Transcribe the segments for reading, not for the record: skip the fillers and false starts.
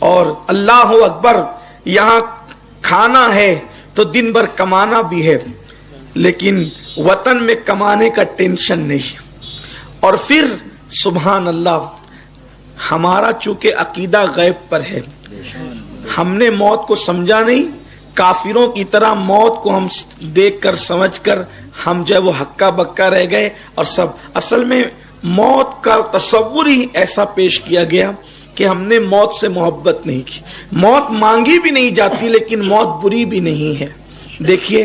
اور اللہ اکبر، یہاں کھانا ہے تو دن بھر کمانا بھی ہے، لیکن وطن میں کمانے کا ٹینشن نہیں۔ اور پھر سبحان اللہ، ہمارا چونکہ عقیدہ غیب پر ہے، ہم نے موت کو سمجھا نہیں، کافروں کی طرح موت کو ہم دیکھ کر سمجھ کر ہم جو ہے وہ ہکا بکا رہ گئے، اور سب اصل میں موت کا تصور ہی ایسا پیش کیا گیا کہ ہم نے موت سے محبت نہیں کی۔ موت مانگی بھی نہیں جاتی، لیکن موت بری بھی نہیں ہے۔ دیکھیے،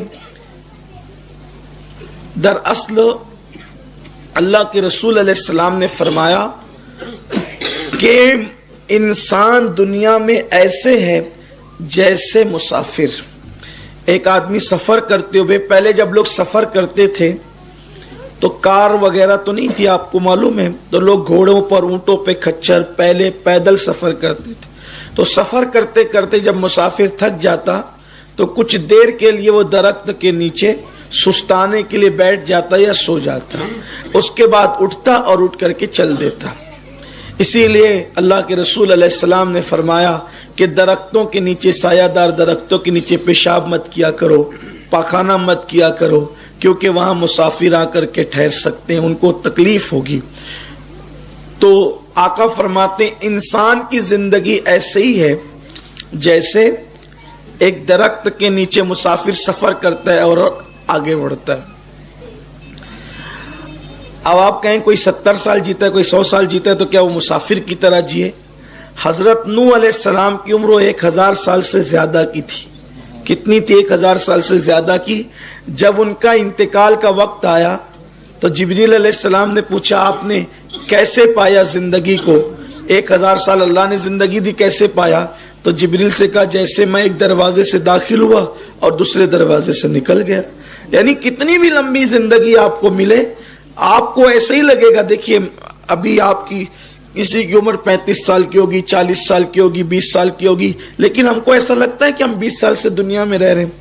دراصل اللہ کے رسول علیہ السلام نے فرمایا کہ انسان دنیا میں ایسے ہے جیسے مسافر۔ ایک آدمی سفر کرتے ہوئے، پہلے جب لوگ سفر کرتے تھے تو کار وغیرہ تو نہیں تھی، آپ کو معلوم ہے، تو لوگ گھوڑوں پر، اونٹوں پہ، کچھر، پہلے پیدل سفر کرتے تھے۔ تو سفر کرتے کرتے جب مسافر تھک جاتا تو کچھ دیر کے لیے وہ درخت کے نیچے سستانے کے لیے بیٹھ جاتا یا سو جاتا، اس کے بعد اٹھتا اور اٹھ کر کے چل دیتا۔ اسی لیے اللہ کے رسول علیہ السلام نے فرمایا کہ درختوں کے نیچے، سایہ دار درختوں کے نیچے پیشاب مت کیا کرو، پاخانہ مت کیا کرو، کیونکہ وہاں مسافر آ کر کے ٹھہر سکتے ہیں، ان کو تکلیف ہوگی۔ تو آقا فرماتے ہیں انسان کی زندگی ایسے ہی ہے جیسے ایک درخت کے نیچے مسافر سفر کرتا ہے اور آگے بڑھتا ہے۔ اب آپ کہیں کوئی 70 سال جیتا ہے، کوئی 100 سال جیتا ہے، تو کیا وہ مسافر کی طرح جیے؟ حضرت نوح علیہ السلام کی عمر 1000 سال سے زیادہ کی تھی۔ کتنی تھی؟ 1000 سال سے زیادہ کی۔ جب ان کا انتقال کا وقت آیا تو جبریل علیہ السلام نے پوچھا آپ نے کیسے پایا زندگی کو؟ 1000 سال اللہ نے زندگی دی، کیسے پایا؟ تو جبریل سے کہا جیسے میں ایک دروازے سے داخل ہوا اور دوسرے دروازے سے نکل گیا۔ یعنی کتنی بھی لمبی زندگی آپ کو ملے، آپ کو ایسے ہی لگے گا۔ دیکھیے، ابھی آپ کی کسی کی عمر 35 سال کی ہوگی، 40 سال کی ہوگی، 20 سال کی ہوگی، لیکن ہم کو ایسا لگتا ہے کہ ہم 20 سال سے دنیا میں رہ رہے ہیں،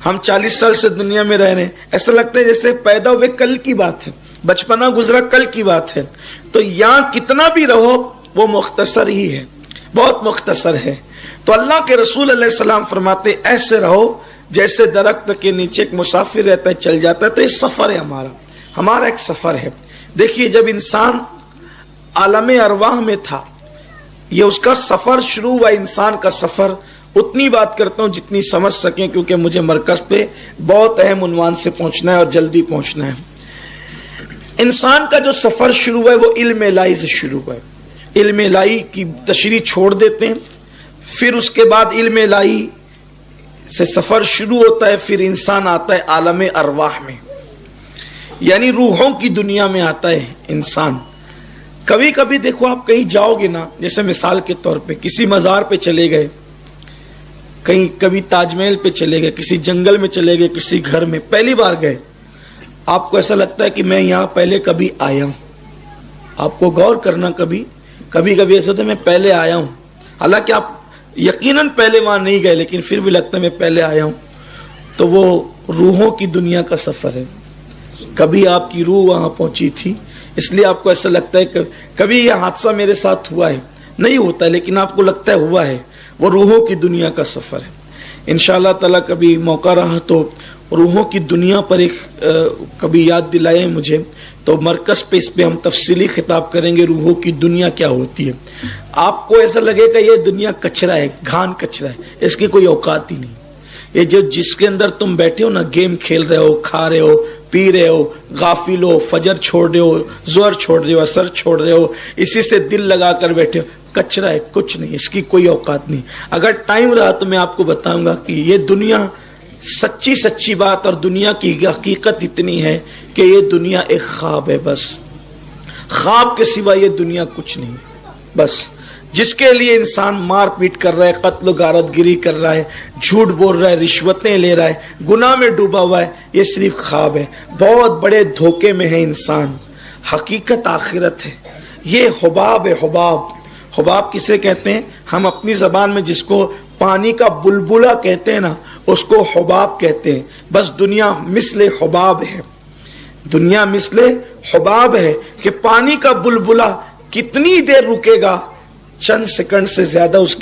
ہم 40 سال سے دنیا میں رہ رہے ہیں۔ ایسا لگتا ہے جیسے پیدا ہوئے کل کی بات ہے، بچپنا گزرا کل کی بات ہے۔ تو یہاں کتنا بھی رہو وہ مختصر ہی ہے، بہت مختصر ہے۔ تو اللہ کے رسول علیہ السلام فرماتے ایسے رہو جیسے درخت کے نیچے ایک مسافر رہتا ہے، چل جاتا ہے۔ تو یہ سفر ہے، ہمارا ایک سفر ہے۔ دیکھیے، جب انسان عالم ارواح میں تھا، یہ اس کا سفر شروع ہوا، انسان کا سفر۔ اتنی بات کرتا ہوں جتنی سمجھ سکیں، کیونکہ مجھے مرکز پہ بہت اہم عنوان سے پہنچنا ہے اور جلدی پہنچنا ہے۔ انسان کا جو سفر شروع ہوا ہے وہ علم الہی سے شروع ہوا ہے۔ علم الہی کی تشریح چھوڑ دیتے ہیں، پھر اس کے بعد علم الہی سے سفر شروع ہوتا ہے، پھر انسان آتا ہے عالم ارواح میں، یعنی روحوں کی دنیا میں آتا ہے انسان۔ کبھی کبھی دیکھو، آپ کہیں جاؤ گے نا، جیسے مثال کے طور پہ کسی مزار پہ چلے گئے، کہیں کبھی تاج محل پہ چلے گئے، کسی جنگل میں چلے گئے، کسی گھر میں پہلی بار گئے، آپ کو ایسا لگتا ہے کہ میں یہاں پہلے کبھی آیا ہوں۔ آپ کو غور کرنا، کبھی کبھی ایسا ہوتا ہے میں پہلے آیا ہوں، حالانکہ آپ یقیناً پہلے وہاں نہیں گئے، لیکن پھر بھی لگتا ہے میں پہلے آیا ہوں۔ تو وہ روحوں کی دنیا کا سفر ہے۔ کبھی آپ کی روح وہاں پہنچی تھی، اس لیے آپ کو ایسا لگتا ہے کہ کبھی یہ حادثہ میرے ساتھ ہوا ہے، نہیں ہوتا ہے، لیکن آپ کو لگتا ہے ہوا ہے۔ وہ روحوں کی دنیا کا سفر ہے۔ انشاءاللہ تعالیٰ کبھی موقع رہا تو روحوں کی دنیا پر ایک کبھی یاد دلائیں مجھے، تو مرکز پہ اس پہ ہم تفصیلی خطاب کریں گے، روحوں کی دنیا کیا ہوتی ہے۔ آپ کو ایسا لگے گا یہ دنیا کچرا ہے، گھان کچرا ہے، اس کی کوئی اوقات ہی نہیں۔ یہ جو جس کے اندر تم بیٹھے ہو نا، گیم کھیل رہے ہو، کھا رہے ہو، پی رہے ہو، غافل ہو، فجر چھوڑ رہے ہو، ظہر چھوڑ رہے ہو، عصر چھوڑ رہے ہو، اسی سے دل لگا کر بیٹھے ہو، کچرا ہے، کچھ نہیں، اس کی کوئی اوقات نہیں۔ اگر ٹائم رہا تو میں آپ کو بتاؤں گا کہ یہ دنیا سچی بات، اور دنیا کی حقیقت اتنی ہے کہ یہ دنیا ایک خواب ہے، بس خواب کے سوا یہ دنیا کچھ نہیں، بس جس کے لیے انسان مار پیٹ کر رہا ہے، قتل و غارت گری کر رہا ہے، جھوٹ بول رہا ہے، رشوتیں لے رہا ہے، گناہ میں ڈوبا ہوا ہے، یہ صرف خواب ہے۔ بہت بڑے دھوکے میں ہے انسان، حقیقت آخرت ہے۔ یہ حباب ہے، حباب۔ حباب کسے کہتے ہیں؟ ہم اپنی زبان میں جس کو پانی کا بلبلہ کہتے ہیں نا، اس کو حباب کہتے ہیں۔ بس دنیا مثل حباب ہے، دنیا مثل حباب ہے کہ پانی کا بلبلہ کتنی دیر رکے گا، چند سیکنڈ سے زیادہ اس کی